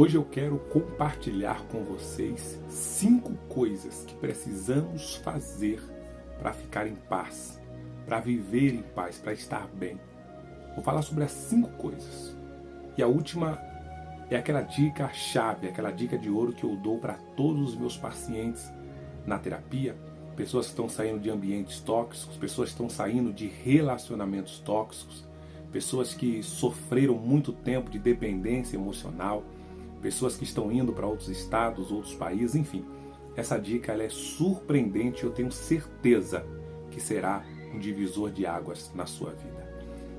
Hoje eu quero compartilhar com vocês 5 coisas que precisamos fazer para ficar em paz, para viver em paz, para estar bem. Vou falar sobre as 5 coisas. E a última é aquela dica-chave, aquela dica de ouro que eu dou para todos os meus pacientes na terapia. Pessoas que estão saindo de ambientes tóxicos, pessoas que estão saindo de relacionamentos tóxicos, pessoas que sofreram muito tempo de dependência emocional, pessoas que estão indo para outros estados, outros países, enfim. Essa dica ela é surpreendente e eu tenho certeza que será um divisor de águas na sua vida.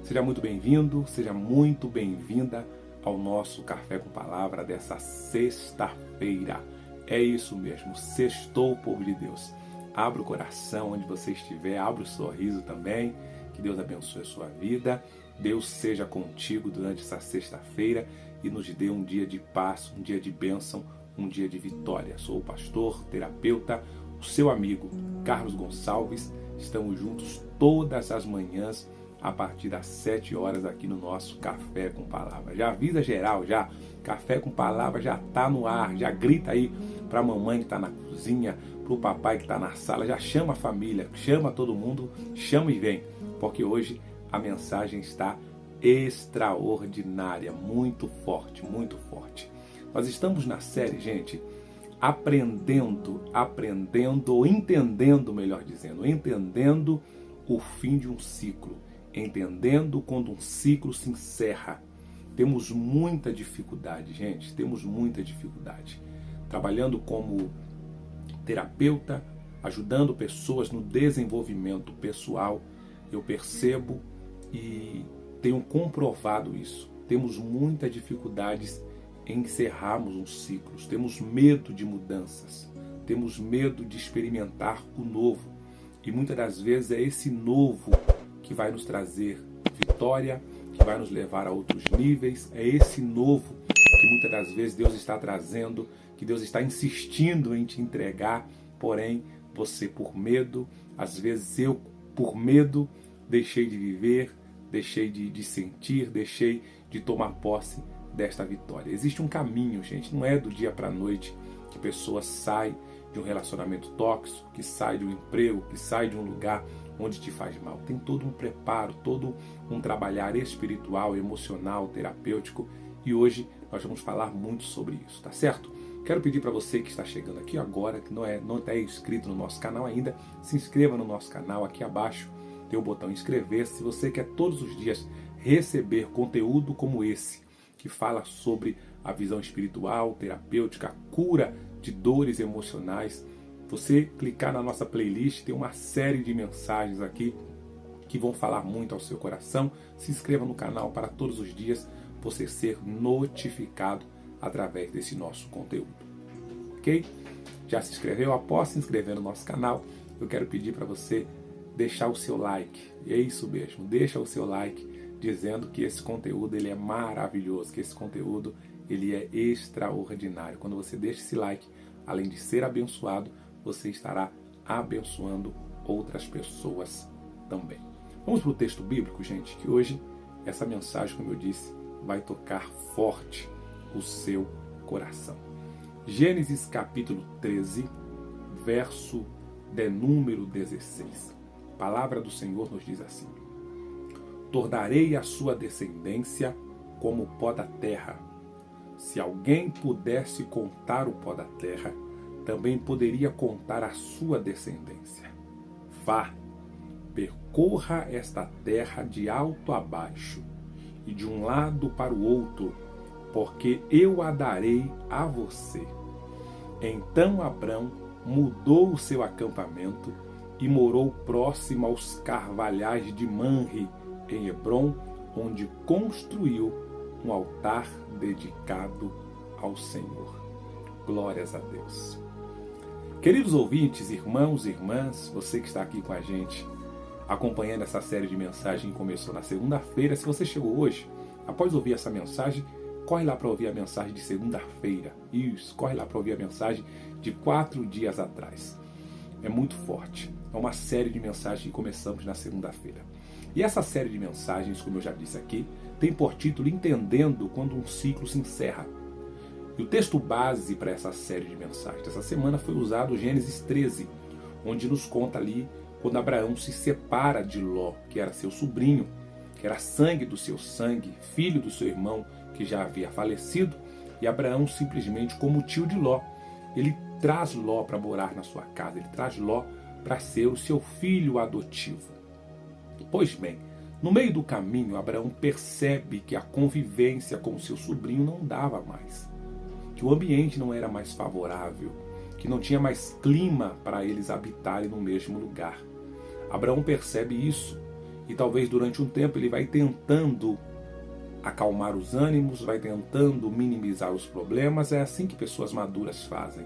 Seja muito bem-vindo, seja muito bem-vinda ao nosso Café com Palavra dessa sexta-feira. É isso mesmo, sextou, povo de Deus. Abra o coração onde você estiver, abra o sorriso também, que Deus abençoe a sua vida. Deus seja contigo durante essa sexta-feira e nos dê um dia de paz, um dia de bênção, um dia de vitória. Sou o pastor, terapeuta, o seu amigo Carlos Gonçalves. Estamos juntos todas as manhãs a partir das 7 horas aqui no nosso Café com Palavra. Já avisa geral, já. Café com Palavra já está no ar. Já grita aí para a mamãe que está na cozinha, para o papai que está na sala. Já chama a família, chama todo mundo, chama e vem. Porque hoje a mensagem está extraordinária, muito forte, muito forte. Nós estamos na série, gente, entendendo o fim de um ciclo, entendendo quando um ciclo se encerra. Temos muita dificuldade, gente, temos muita dificuldade. Trabalhando como terapeuta, ajudando pessoas no desenvolvimento pessoal, eu percebo e tenho comprovado isso. Temos muitas dificuldades em encerrarmos uns ciclos. Temos medo de mudanças. Temos medo de experimentar o novo. E muitas das vezes é esse novo que vai nos trazer vitória, que vai nos levar a outros níveis. É esse novo que muitas das vezes Deus está trazendo, que Deus está insistindo em te entregar. Porém, você por medo, às vezes eu por medo, deixei de viver, deixei de sentir, deixei de tomar posse desta vitória. Existe um caminho, gente, não é do dia para a noite que a pessoa sai de um relacionamento tóxico, que sai de um emprego, que sai de um lugar onde te faz mal. Tem todo um preparo, todo um trabalhar espiritual, emocional, terapêutico, e hoje nós vamos falar muito sobre isso, tá certo? Quero pedir para você que está chegando aqui agora, que não está inscrito no nosso canal ainda, se inscreva no nosso canal. Aqui abaixo tem o botão inscrever-se. Se você quer todos os dias receber conteúdo como esse, que fala sobre a visão espiritual, terapêutica, a cura de dores emocionais, você clicar na nossa playlist, tem uma série de mensagens aqui que vão falar muito ao seu coração. Se inscreva no canal para todos os dias você ser notificado através desse nosso conteúdo. Ok? Já se inscreveu? Após se inscrever no nosso canal, eu quero pedir para você deixar o seu like. É isso mesmo, deixa o seu like dizendo que esse conteúdo ele é maravilhoso, que esse conteúdo ele é extraordinário. Quando você deixa esse like, além de ser abençoado, você estará abençoando outras pessoas também. Vamos para o texto bíblico, gente, que hoje essa mensagem, como eu disse, vai tocar forte o seu coração. Gênesis capítulo 13, verso de número 16. A palavra do Senhor nos diz assim: tornarei a sua descendência como o pó da terra. Se alguém pudesse contar o pó da terra, também poderia contar a sua descendência. Vá, percorra esta terra de alto a baixo, e de um lado para o outro, porque eu a darei a você. Então Abrão mudou o seu acampamento e morou próximo aos carvalhais de Manre, em Hebrom, onde construiu um altar dedicado ao Senhor. Glórias a Deus. Queridos ouvintes, irmãos e irmãs, você que está aqui com a gente, acompanhando essa série de mensagens que começou na segunda-feira, se você chegou hoje, após ouvir essa mensagem, corre lá para ouvir a mensagem de segunda-feira. Isso, corre lá para ouvir a mensagem de 4 dias atrás. É muito forte. É uma série de mensagens que começamos na segunda-feira. E essa série de mensagens, como eu já disse aqui, tem por título Entendendo quando um ciclo se encerra. E o texto base para essa série de mensagens dessa semana foi usado Gênesis 13, onde nos conta ali quando Abraão se separa de Ló, que era seu sobrinho, que era sangue do seu sangue, filho do seu irmão que já havia falecido, e Abraão simplesmente, como tio de Ló, ele traz Ló para morar na sua casa, ele traz Ló para ser o seu filho adotivo. Pois bem, no meio do caminho, Abraão percebe que a convivência com seu sobrinho não dava mais, que o ambiente não era mais favorável, que não tinha mais clima para eles habitarem no mesmo lugar. Abraão percebe isso e talvez durante um tempo ele vai tentando acalmar os ânimos, vai tentando minimizar os problemas. É assim que pessoas maduras fazem.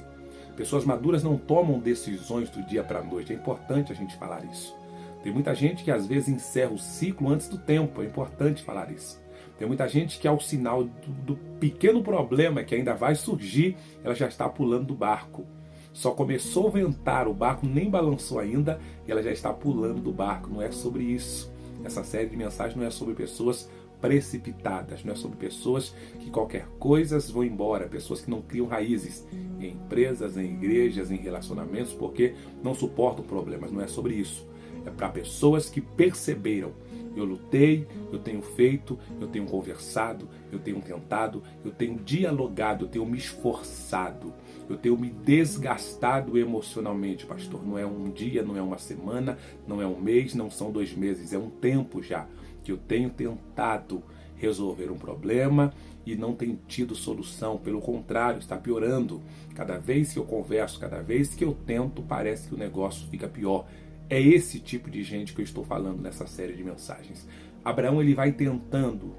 Pessoas maduras não tomam decisões do dia para a noite. É importante a gente falar isso. Tem muita gente que às vezes encerra o ciclo antes do tempo. É importante falar isso. Tem muita gente que ao sinal do pequeno problema que ainda vai surgir, ela já está pulando do barco. Só começou a ventar, o barco nem balançou ainda e ela já está pulando do barco. Não é sobre isso. Essa série de mensagens não é sobre pessoas precipitadas, não é sobre pessoas que qualquer coisa vão embora, pessoas que não criam raízes em empresas, em igrejas, em relacionamentos, porque não suportam problemas. Não é sobre isso. É para pessoas que perceberam: eu lutei, eu tenho feito, eu tenho conversado, eu tenho tentado, eu tenho dialogado, eu tenho me esforçado, eu tenho me desgastado emocionalmente, pastor. Não é um dia, não é uma semana, não é um mês, não são 2 meses, é um tempo já que eu tenho tentado resolver um problema e não tenho tido solução. Pelo contrário, está piorando. Cada vez que eu converso, cada vez que eu tento, parece que o negócio fica pior. É esse tipo de gente que eu estou falando nessa série de mensagens. Abraão, ele vai tentando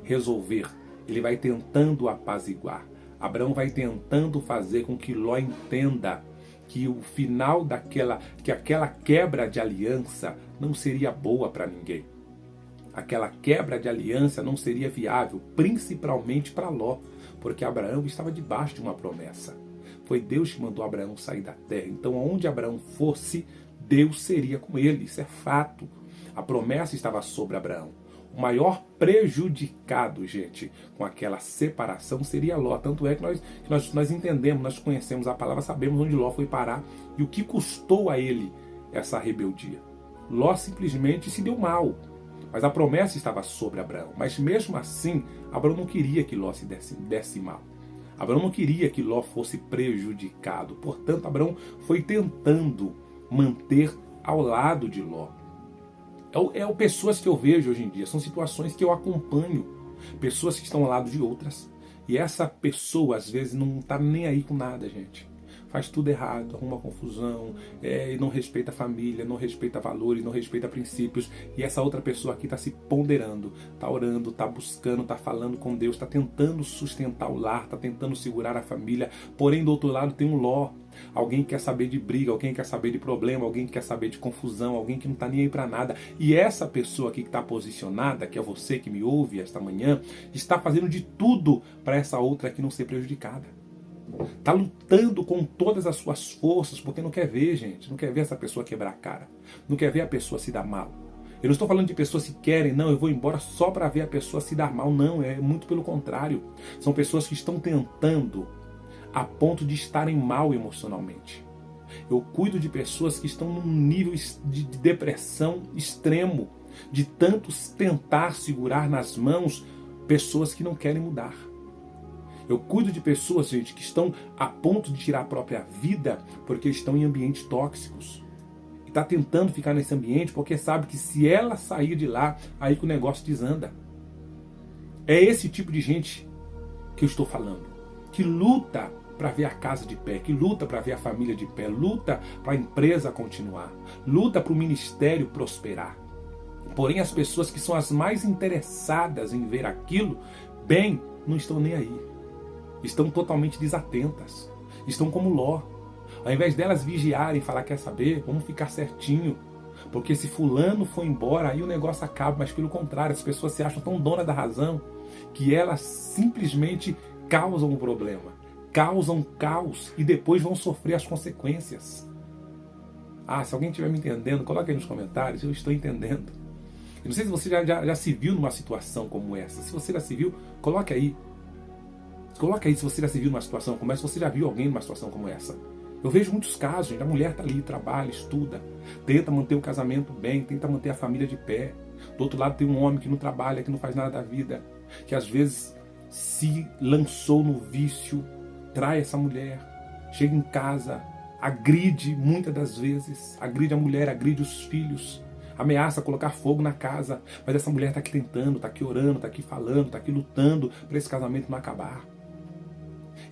resolver, ele vai tentando apaziguar. Abraão vai tentando fazer com que Ló entenda que o final aquela quebra de aliança não seria boa para ninguém. Aquela quebra de aliança não seria viável, principalmente para Ló, porque Abraão estava debaixo de uma promessa. Foi Deus que mandou Abraão sair da terra. Então, onde Abraão fosse, Deus seria com ele. Isso é fato. A promessa estava sobre Abraão. O maior prejudicado, gente, com aquela separação seria Ló. Tanto é que nós entendemos, nós conhecemos a palavra, sabemos onde Ló foi parar e o que custou a ele essa rebeldia. Ló simplesmente se deu mal. Mas a promessa estava sobre Abraão. Mas mesmo assim, Abraão não queria que Ló se desse mal. Abraão não queria que Ló fosse prejudicado. Portanto, Abraão foi tentando manter ao lado de Ló. Pessoas que eu vejo hoje em dia, são situações que eu acompanho. Pessoas que estão ao lado de outras. E essa pessoa, às vezes, não está nem aí com nada, gente. Faz tudo errado, arruma confusão, não respeita a família, não respeita valores, não respeita princípios. E essa outra pessoa aqui está se ponderando, está orando, está buscando, está falando com Deus, está tentando sustentar o lar, está tentando segurar a família. Porém, do outro lado tem um Ló. Alguém que quer saber de briga, alguém que quer saber de problema, alguém que quer saber de confusão, alguém que não está nem aí para nada. E essa pessoa aqui que está posicionada, que é você que me ouve esta manhã, está fazendo de tudo para essa outra aqui não ser prejudicada. Está lutando com todas as suas forças, porque não quer ver, gente. Não quer ver essa pessoa quebrar a cara. Não quer ver a pessoa se dar mal. Eu não estou falando de pessoas que querem, não, eu vou embora só para ver a pessoa se dar mal. Não, é muito pelo contrário. São pessoas que estão tentando a ponto de estarem mal emocionalmente. Eu cuido de pessoas que estão num nível de depressão extremo, de tantos tentar segurar nas mãos pessoas que não querem mudar. Eu cuido de pessoas, gente, que estão a ponto de tirar a própria vida porque estão em ambientes tóxicos. E está tentando ficar nesse ambiente porque sabe que se ela sair de lá, aí que o negócio desanda. É esse tipo de gente que eu estou falando. Que luta para ver a casa de pé, que luta para ver a família de pé, luta para a empresa continuar, luta para o ministério prosperar. Porém, as pessoas que são as mais interessadas em ver aquilo, bem, não estão nem aí. Estão totalmente desatentas. Estão como Ló. Ao invés delas vigiarem e falar, quer saber? Vamos ficar certinho. Porque se fulano for embora, aí o negócio acaba. Mas pelo contrário, as pessoas se acham tão donas da razão que elas simplesmente causam um problema. Causam caos e depois vão sofrer as consequências. Se alguém estiver me entendendo, coloque aí nos comentários. Eu estou entendendo. Eu não sei se você já se viu numa situação como essa. Se você já se viu, coloque aí. Coloca aí se você já se viu numa situação como essa, se você já viu alguém numa situação como essa. Eu vejo muitos casos, gente. A mulher está ali, trabalha, estuda, tenta manter o casamento bem, tenta manter a família de pé. Do outro lado tem um homem que não trabalha, que não faz nada da vida, que às vezes se lançou no vício, trai essa mulher, chega em casa, agride muitas das vezes, agride a mulher, agride os filhos, ameaça colocar fogo na casa, mas essa mulher está aqui tentando, está aqui orando, está aqui falando, está aqui lutando para esse casamento não acabar.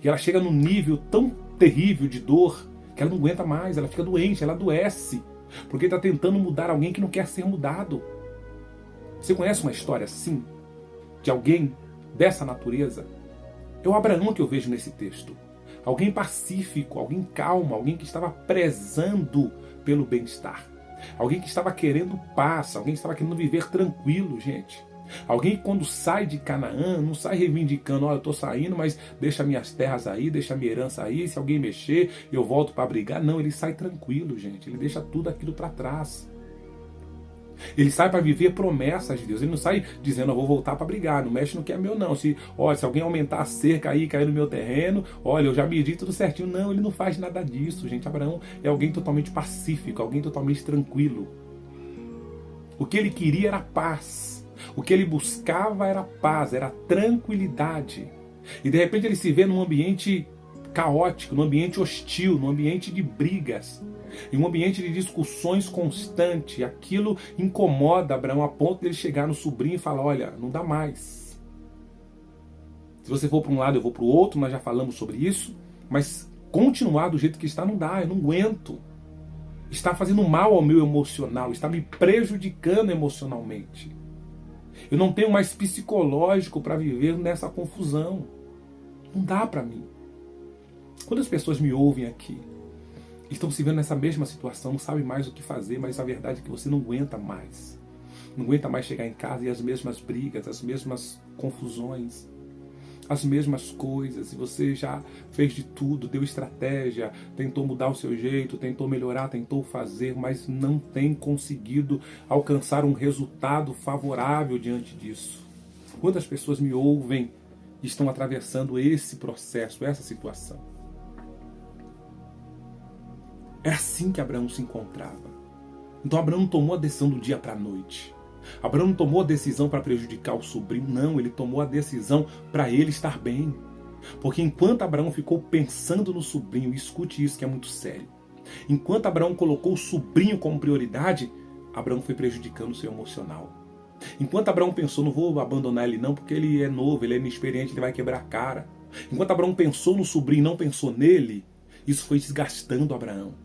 E ela chega num nível tão terrível de dor que ela não aguenta mais, ela fica doente, ela adoece, porque está tentando mudar alguém que não quer ser mudado. Você conhece uma história assim? De alguém dessa natureza? É o Abraão que eu vejo nesse texto. Alguém pacífico, alguém calmo, alguém que estava prezando pelo bem-estar. Alguém que estava querendo paz, alguém que estava querendo viver tranquilo, gente. Alguém que quando sai de Canaã, não sai reivindicando, olha, eu estou saindo, mas deixa minhas terras aí, deixa minha herança aí, se alguém mexer, eu volto para brigar. Não, ele sai tranquilo, gente. Ele deixa tudo aquilo para trás. Ele sai para viver promessas de Deus. Ele não sai dizendo, eu vou voltar para brigar, não mexe no que é meu não. Se alguém aumentar a cerca aí, cair no meu terreno, olha, eu já medi tudo certinho. Não, ele não faz nada disso, gente. Abraão é alguém totalmente pacífico, alguém totalmente tranquilo. O que ele queria era paz. O que ele buscava era paz, era tranquilidade. E de repente ele se vê num ambiente caótico, num ambiente hostil, num ambiente de brigas, em um ambiente de discussões constantes. Aquilo incomoda Abraão a ponto de ele chegar no sobrinho e falar, olha, não dá mais. Se você for para um lado, eu vou para o outro, nós já falamos sobre isso, mas continuar do jeito que está não dá, eu não aguento. Está fazendo mal ao meu emocional, está me prejudicando emocionalmente. Eu não tenho mais psicológico para viver nessa confusão. Não dá para mim. Quando as pessoas me ouvem aqui, estão se vendo nessa mesma situação, não sabem mais o que fazer, mas a verdade é que você não aguenta mais. Não aguenta mais chegar em casa e as mesmas brigas, as mesmas confusões, as mesmas coisas. E você já fez de tudo, deu estratégia, tentou mudar o seu jeito, tentou melhorar, tentou fazer, mas não tem conseguido alcançar um resultado favorável diante disso. Quantas pessoas me ouvem e estão atravessando esse processo, essa situação? É assim que Abraão se encontrava. Então Abraão não tomou a decisão do dia para a noite. Abraão não tomou a decisão para prejudicar o sobrinho, não. Ele tomou a decisão para ele estar bem. Porque enquanto Abraão ficou pensando no sobrinho, escute isso que é muito sério. Enquanto Abraão colocou o sobrinho como prioridade, Abraão foi prejudicando o seu emocional. Enquanto Abraão pensou, não vou abandonar ele não, porque ele é novo, ele é inexperiente, ele vai quebrar a cara. Enquanto Abraão pensou no sobrinho e não pensou nele, isso foi desgastando Abraão.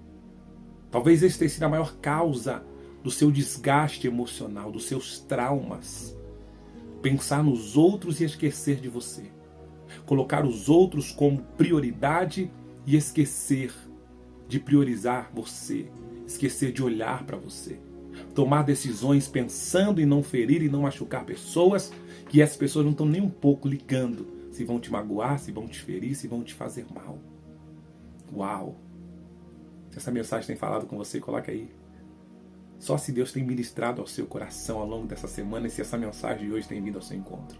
Talvez esse tenha sido a maior causa do seu desgaste emocional, dos seus traumas. Pensar nos outros e esquecer de você. Colocar os outros como prioridade e esquecer de priorizar você. Esquecer de olhar para você. Tomar decisões pensando em não ferir e não machucar pessoas, que essas pessoas não estão nem um pouco ligando se vão te magoar, se vão te ferir, se vão te fazer mal. Uau! Se essa mensagem tem falado com você, coloca aí. Só se Deus tem ministrado ao seu coração ao longo dessa semana e se essa mensagem de hoje tem vindo ao seu encontro.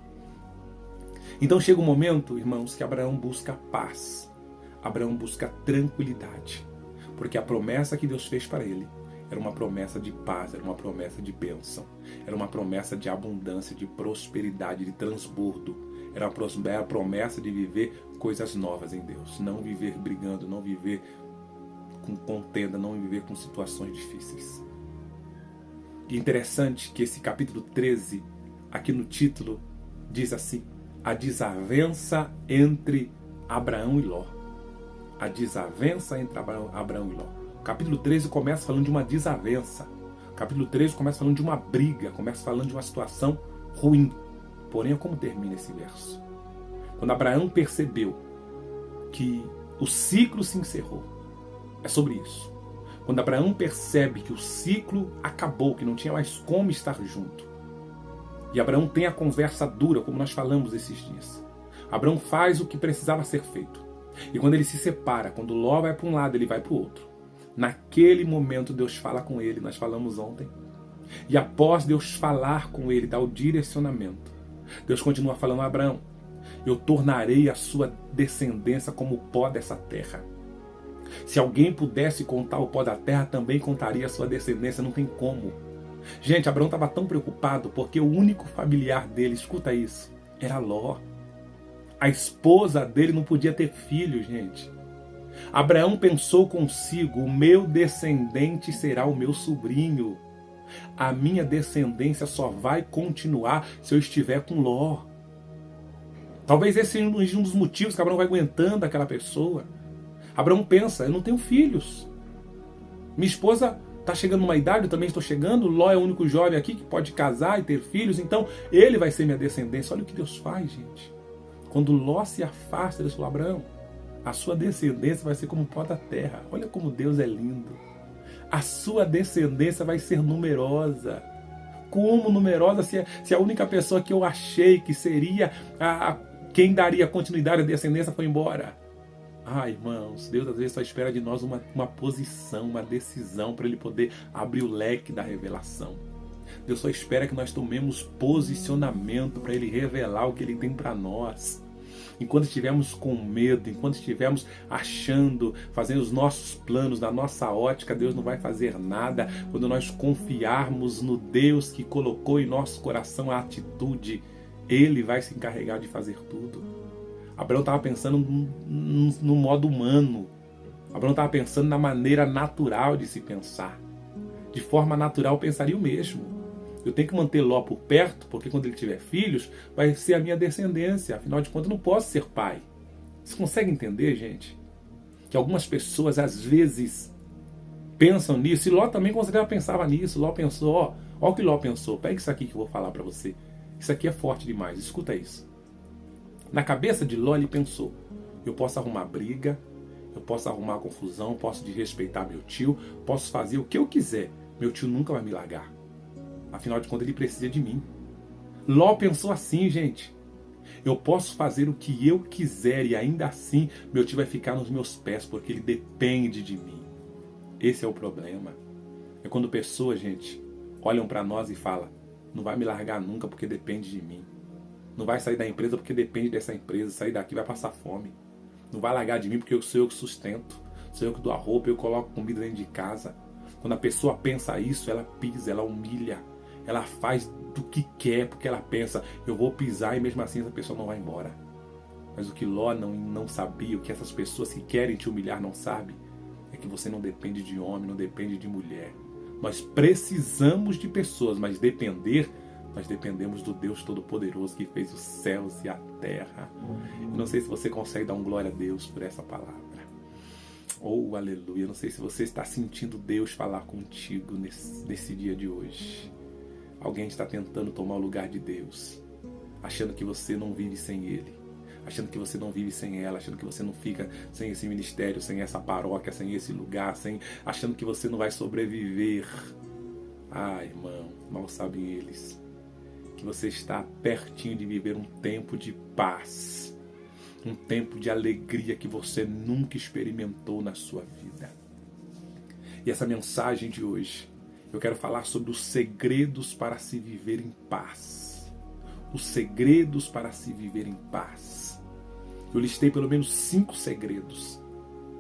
Então chega um momento, irmãos, que Abraão busca paz. Abraão busca tranquilidade. Porque a promessa que Deus fez para ele era uma promessa de paz, era uma promessa de bênção. Era uma promessa de abundância, de prosperidade, de transbordo. Era a promessa de viver coisas novas em Deus. Não viver brigando, não viver com contenda, não viver com situações difíceis. E interessante que esse capítulo 13, aqui no título, diz assim: a desavença entre Abraão e Ló. A desavença entre Abraão e Ló. O capítulo 13 começa falando de uma desavença. O capítulo 13 começa falando de uma briga, começa falando de uma situação ruim. Porém, é como termina esse verso. Quando Abraão percebeu que o ciclo se encerrou, é sobre isso. Quando Abraão percebe que o ciclo acabou, que não tinha mais como estar junto. E Abraão tem a conversa dura, como nós falamos esses dias. Abraão faz o que precisava ser feito. E quando ele se separa, quando Ló vai para um lado, ele vai para o outro. Naquele momento Deus fala com ele, nós falamos ontem. E após Deus falar com ele, dar o direcionamento, Deus continua falando a Abraão: Eu tornarei a sua descendência como o pó dessa terra. Se alguém pudesse contar o pó da terra, também contaria a sua descendência. Não tem como. Gente, Abraão estava tão preocupado porque o único familiar dele, escuta isso, era Ló. A esposa dele não podia ter filho, gente. Abraão pensou consigo: o meu descendente será o meu sobrinho. A minha descendência só vai continuar se eu estiver com Ló. Talvez esse seja um dos motivos que Abraão vai aguentando aquela pessoa. Abraão pensa: eu não tenho filhos. Minha esposa está chegando numa idade, eu também estou chegando. Ló é o único jovem aqui que pode casar e ter filhos, então ele vai ser minha descendência. Olha o que Deus faz, gente. Quando Ló se afasta, Deus falou: Abraão, a sua descendência vai ser como o pó da terra. Olha como Deus é lindo. A sua descendência vai ser numerosa. Como numerosa se a única pessoa que eu achei que seria quem daria continuidade à descendência foi embora. Irmãos, Deus às vezes só espera de nós uma posição, uma decisão para Ele poder abrir o leque da revelação. Deus só espera que nós tomemos posicionamento para Ele revelar o que Ele tem para nós. Enquanto estivermos com medo, enquanto estivermos achando, fazendo os nossos planos, na nossa ótica, Deus não vai fazer nada. Quando nós confiarmos no Deus que colocou em nosso coração a atitude, Ele vai se encarregar de fazer tudo. Abraão estava pensando no modo humano. Abraão estava pensando na maneira natural de se pensar. De forma natural, pensaria o mesmo. Eu tenho que manter Ló por perto, porque quando ele tiver filhos, vai ser a minha descendência. Afinal de contas, eu não posso ser pai. Você consegue entender, gente? Que algumas pessoas, às vezes, pensam nisso. E Ló também com certeza pensava nisso. Ló pensou, ó o que Ló pensou. Pega isso aqui que eu vou falar para você. Isso aqui é forte demais. Escuta isso. Na cabeça de Ló, ele pensou: eu posso arrumar briga, eu posso arrumar confusão, posso desrespeitar meu tio, posso fazer o que eu quiser. Meu tio nunca vai me largar. Afinal de contas, ele precisa de mim. Ló pensou assim, gente. Eu posso fazer o que eu quiser e ainda assim meu tio vai ficar nos meus pés porque ele depende de mim. Esse é o problema. É quando pessoas, gente, olham para nós e falam: não vai me largar nunca porque depende de mim. Não vai sair da empresa porque depende dessa empresa. Sair daqui vai passar fome. Não vai largar de mim porque sou eu que sustento. Sou eu que dou a roupa, eu coloco comida dentro de casa. Quando a pessoa pensa isso, ela pisa, ela humilha. Ela faz do que quer, porque ela pensa: eu vou pisar e mesmo assim essa pessoa não vai embora. Mas o que Ló não sabia, o que essas pessoas que querem te humilhar não sabem, é que você não depende de homem, não depende de mulher. Nós precisamos de pessoas, mas nós dependemos do Deus Todo-Poderoso que fez os céus e a terra. Eu não sei se você consegue dar um glória a Deus por essa palavra. Oh, aleluia. Eu não sei se você está sentindo Deus falar contigo nesse dia de hoje. Alguém está tentando tomar o lugar de Deus, achando que você não vive sem Ele, achando que você não vive sem ela, achando que você não fica sem esse ministério, sem essa paróquia, sem esse lugar, achando que você não vai sobreviver. Irmão, mal sabem eles que você está pertinho de viver um tempo de paz, um tempo de alegria que você nunca experimentou na sua vida. E essa mensagem de hoje, eu quero falar sobre os segredos para se viver em paz. Os segredos para se viver em paz. Eu listei pelo menos 5 segredos.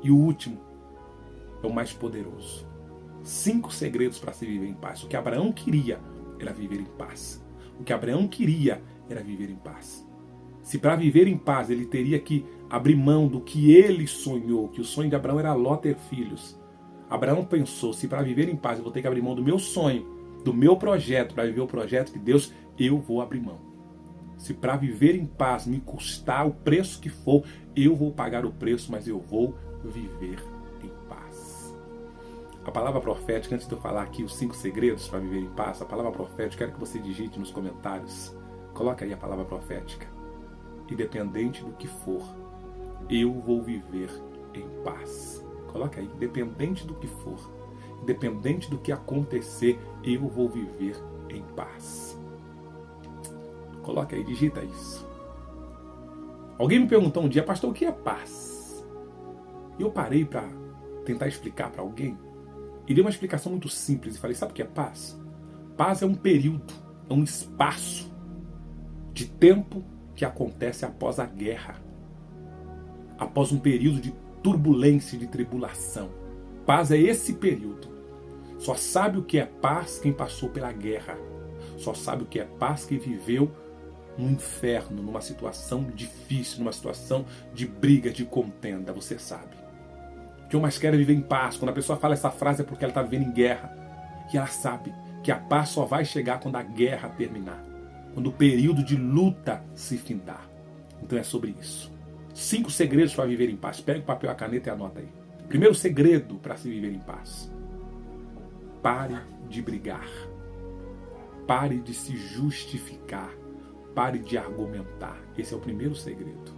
E o último é o mais poderoso. 5 segredos para se viver em paz. O que Abraão queria era viver em paz. O que Abraão queria era viver em paz. Se para viver em paz ele teria que abrir mão do que ele sonhou, que o sonho de Abraão era Ló ter filhos. Abraão pensou: se para viver em paz eu vou ter que abrir mão do meu sonho, do meu projeto, para viver o projeto de Deus, eu vou abrir mão. Se para viver em paz me custar o preço que for, eu vou pagar o preço, mas eu vou viver em paz. A palavra profética, antes de eu falar aqui os 5 segredos para viver em paz, a palavra profética, quero que você digite nos comentários. Coloca aí a palavra profética. Independente do que for, eu vou viver em paz. Coloca aí, independente do que for, independente do que acontecer, eu vou viver em paz. Coloca aí, digita isso. Alguém me perguntou um dia: pastor, o que é paz? E eu parei para tentar explicar para alguém e dei uma explicação muito simples e falei: sabe o que é paz? Paz é um período, é um espaço de tempo que acontece após a guerra, após um período de turbulência e de tribulação. Paz é esse período. Só sabe o que é paz quem passou pela guerra. Só sabe o que é paz quem viveu no inferno, numa situação difícil, numa situação de briga, de contenda. Você sabe. O que eu mais quero é viver em paz. Quando a pessoa fala essa frase é porque ela está vivendo em guerra. E ela sabe que a paz só vai chegar quando a guerra terminar. Quando o período de luta se findar. Então é sobre isso. 5 segredos para viver em paz. Pega o papel e a caneta e anota aí. Primeiro segredo para se viver em paz. Pare de brigar. Pare de se justificar. Pare de argumentar. Esse é o primeiro segredo.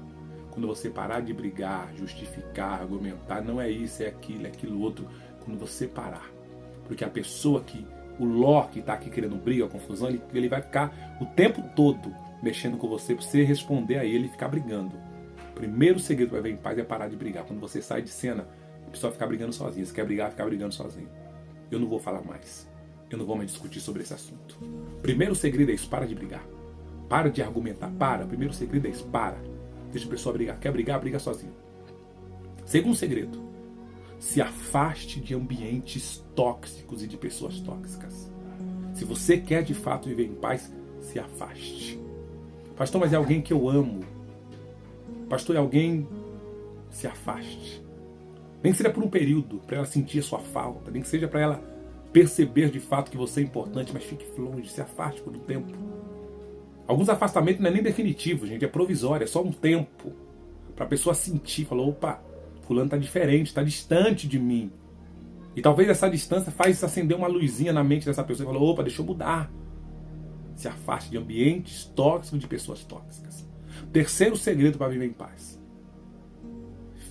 Quando você parar de brigar, justificar, argumentar, não é isso, é aquilo outro. Quando você parar. Porque a pessoa que, o Ló que está aqui querendo briga, confusão, ele vai ficar o tempo todo mexendo com você para você responder a ele e ficar brigando. O primeiro segredo para viver em paz é parar de brigar. Quando você sai de cena, a pessoa fica brigando sozinha. Se quer brigar, fica brigando sozinho. Eu não vou falar mais. Eu não vou mais discutir sobre esse assunto. Primeiro segredo é isso, para de brigar. Para de argumentar, para. Primeiro segredo é isso, para. Deixa a pessoa brigar. Quer brigar, briga sozinho. Segundo segredo, se afaste de ambientes tóxicos e de pessoas tóxicas. Se você quer de fato viver em paz, se afaste. Pastor, mas é alguém que eu amo. Pastor, é alguém... Se afaste. Nem que seja por um período, para ela sentir a sua falta. Nem que seja para ela perceber de fato que você é importante, mas fique longe, se afaste por um tempo. Alguns afastamentos não é nem definitivo, gente, é provisório, é só um tempo. Para a pessoa sentir, falar, opa, fulano está diferente, está distante de mim. E talvez essa distância faz acender uma luzinha na mente dessa pessoa e falar, opa, deixa eu mudar. Se afaste de ambientes tóxicos, de pessoas tóxicas. Terceiro segredo para viver em paz.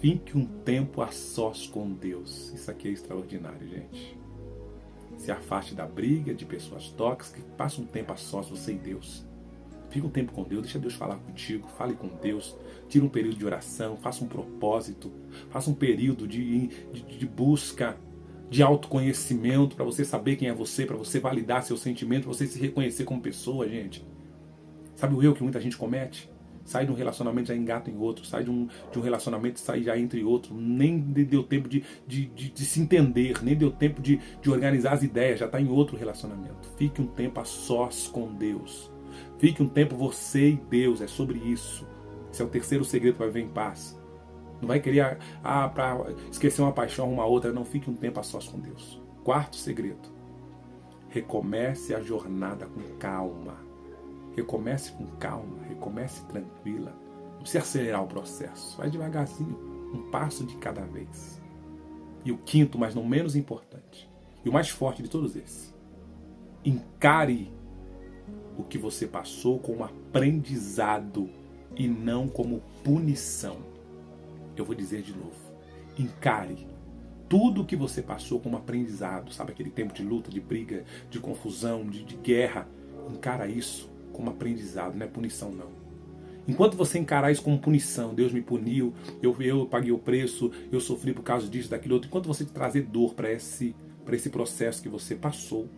Fique um tempo a sós com Deus. Isso aqui é extraordinário, gente. Se afaste da briga, de pessoas tóxicas, passe um tempo a sós, você e Deus. Fique um tempo com Deus, deixa Deus falar contigo, fale com Deus, tire um período de oração, faça um propósito, faça um período de busca, de autoconhecimento, para você saber quem é você, para você validar seus sentimentos, para você se reconhecer como pessoa, gente. Sabe o erro que muita gente comete? Sai de um relacionamento, já engata em outro. Sai de um relacionamento, sai já entre outro. Nem deu tempo de se entender. Nem deu tempo de organizar as ideias. Já está em outro relacionamento. Fique um tempo a sós com Deus. Fique um tempo você e Deus. É sobre isso. Esse é o terceiro segredo para viver em paz. Não vai querer, para esquecer uma paixão, uma outra. Não, fique um tempo a sós com Deus. Quarto segredo. Recomece a jornada com calma. Recomece com calma, recomece tranquila. Não precisa acelerar o processo. Vai devagarzinho, um passo de cada vez. E o quinto, mas não menos importante, e o mais forte de todos esses. Encare o que você passou como aprendizado e não como punição. Eu vou dizer de novo. Encare tudo o que você passou como aprendizado. Sabe aquele tempo de luta, de briga, de confusão, de guerra. Encara isso como aprendizado, não é punição não. Enquanto você encarar isso como punição, Deus me puniu, eu paguei o preço, eu sofri por causa disso, daquilo outro, enquanto você trazer dor para esse processo que você passou,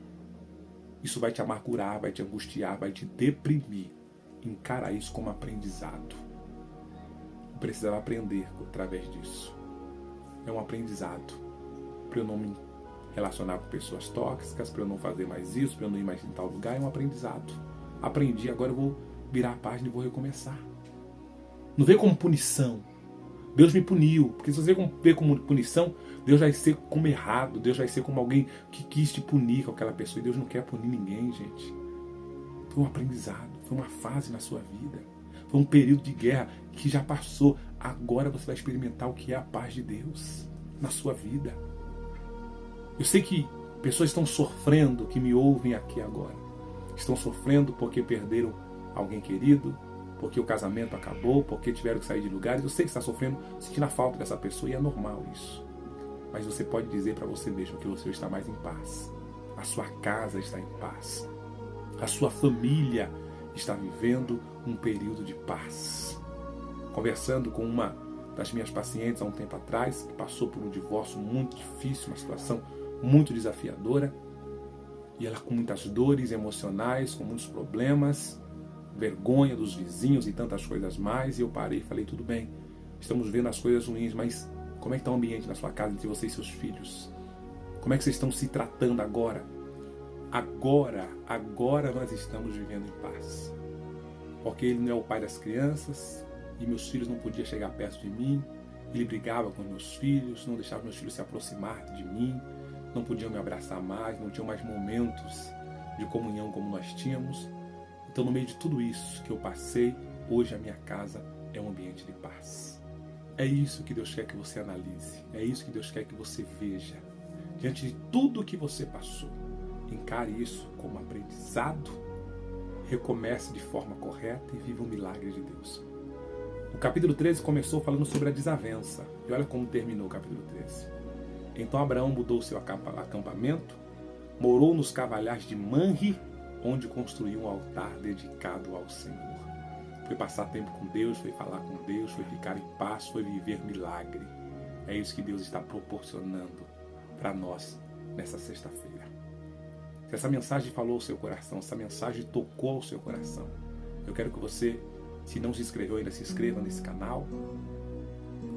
isso vai te amargurar, vai te angustiar, vai te deprimir. Encara isso como aprendizado. Precisava aprender através disso. É um aprendizado para eu não me relacionar com pessoas tóxicas, para eu não fazer mais isso, para eu não ir mais em tal lugar, é um aprendizado. Aprendi, agora eu vou virar a página e vou recomeçar. Não vê como punição. Deus me puniu. Porque se você vê como punição, Deus vai ser como errado. Deus vai ser como alguém que quis te punir com aquela pessoa. E Deus não quer punir ninguém, gente. Foi um aprendizado. Foi uma fase na sua vida. Foi um período de guerra que já passou. Agora você vai experimentar o que é a paz de Deus na sua vida. Eu sei que pessoas estão sofrendo, que me ouvem aqui agora. Estão sofrendo porque perderam alguém querido, porque o casamento acabou, porque tiveram que sair de lugares. Eu sei que está sofrendo, sentindo a falta dessa pessoa, e é normal isso. Mas você pode dizer para você mesmo que você está mais em paz. A sua casa está em paz. A sua família está vivendo um período de paz. Conversando com uma das minhas pacientes há um tempo atrás, que passou por um divórcio muito difícil, uma situação muito desafiadora, e ela com muitas dores emocionais, com muitos problemas, vergonha dos vizinhos e tantas coisas mais. E eu parei e falei, tudo bem, estamos vendo as coisas ruins, mas como é que está o ambiente na sua casa entre você e seus filhos? Como é que vocês estão se tratando agora? Agora nós estamos vivendo em paz. Porque ele não é o pai das crianças e meus filhos não podiam chegar perto de mim. Ele brigava com meus filhos, não deixava meus filhos se aproximar de mim, não podiam me abraçar mais, não tinham mais momentos de comunhão como nós tínhamos. Então, no meio de tudo isso que eu passei, hoje a minha casa é um ambiente de paz. É isso que Deus quer que você analise, é isso que Deus quer que você veja. Diante de tudo que você passou, encare isso como aprendizado, recomece de forma correta e viva o milagre de Deus. O capítulo 13 começou falando sobre a desavença. E olha como terminou o capítulo 13. Então Abraão mudou seu acampamento, morou nos cavalhares de Manre, onde construiu um altar dedicado ao Senhor. Foi passar tempo com Deus, foi falar com Deus, foi ficar em paz, foi viver milagre. É isso que Deus está proporcionando para nós nessa sexta-feira. Se essa mensagem falou ao seu coração, essa mensagem tocou ao seu coração, eu quero que você, se não se inscreveu ainda, se inscreva nesse canal.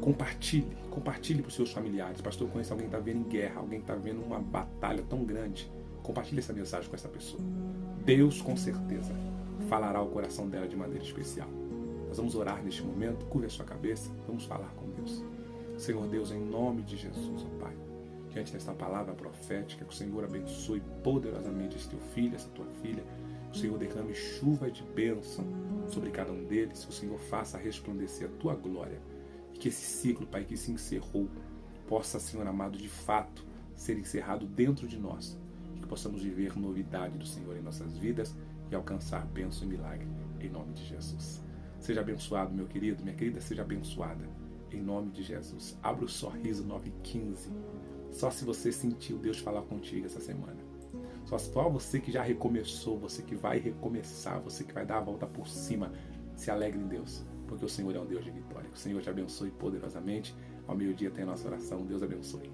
Compartilhe para os seus familiares. Pastor, eu conheço alguém que está vendo em guerra, alguém que está vendo uma batalha tão grande. Compartilhe essa mensagem com essa pessoa. Deus, com certeza, falará ao coração dela de maneira especial. Nós vamos orar neste momento, curve a sua cabeça, vamos falar com Deus. Senhor Deus, em nome de Jesus, ó Pai, diante desta palavra profética, que o Senhor abençoe poderosamente esse teu filho, essa tua filha. O Senhor derrame chuva de bênção sobre cada um deles. O Senhor faça resplandecer a tua glória. E que esse ciclo, Pai, que se encerrou, possa, Senhor amado, de fato, ser encerrado dentro de nós. E que possamos viver novidade do Senhor em nossas vidas e alcançar bênção e milagre, em nome de Jesus. Seja abençoado, meu querido, minha querida, seja abençoada, em nome de Jesus. Abra o sorriso 9:15. Só se você sentiu Deus falar contigo essa semana. Só você que já recomeçou, você que vai recomeçar, você que vai dar a volta por cima, se alegre em Deus, porque o Senhor é um Deus de vitória. Que o Senhor te abençoe poderosamente. Ao meio-dia tem a nossa oração. Deus abençoe.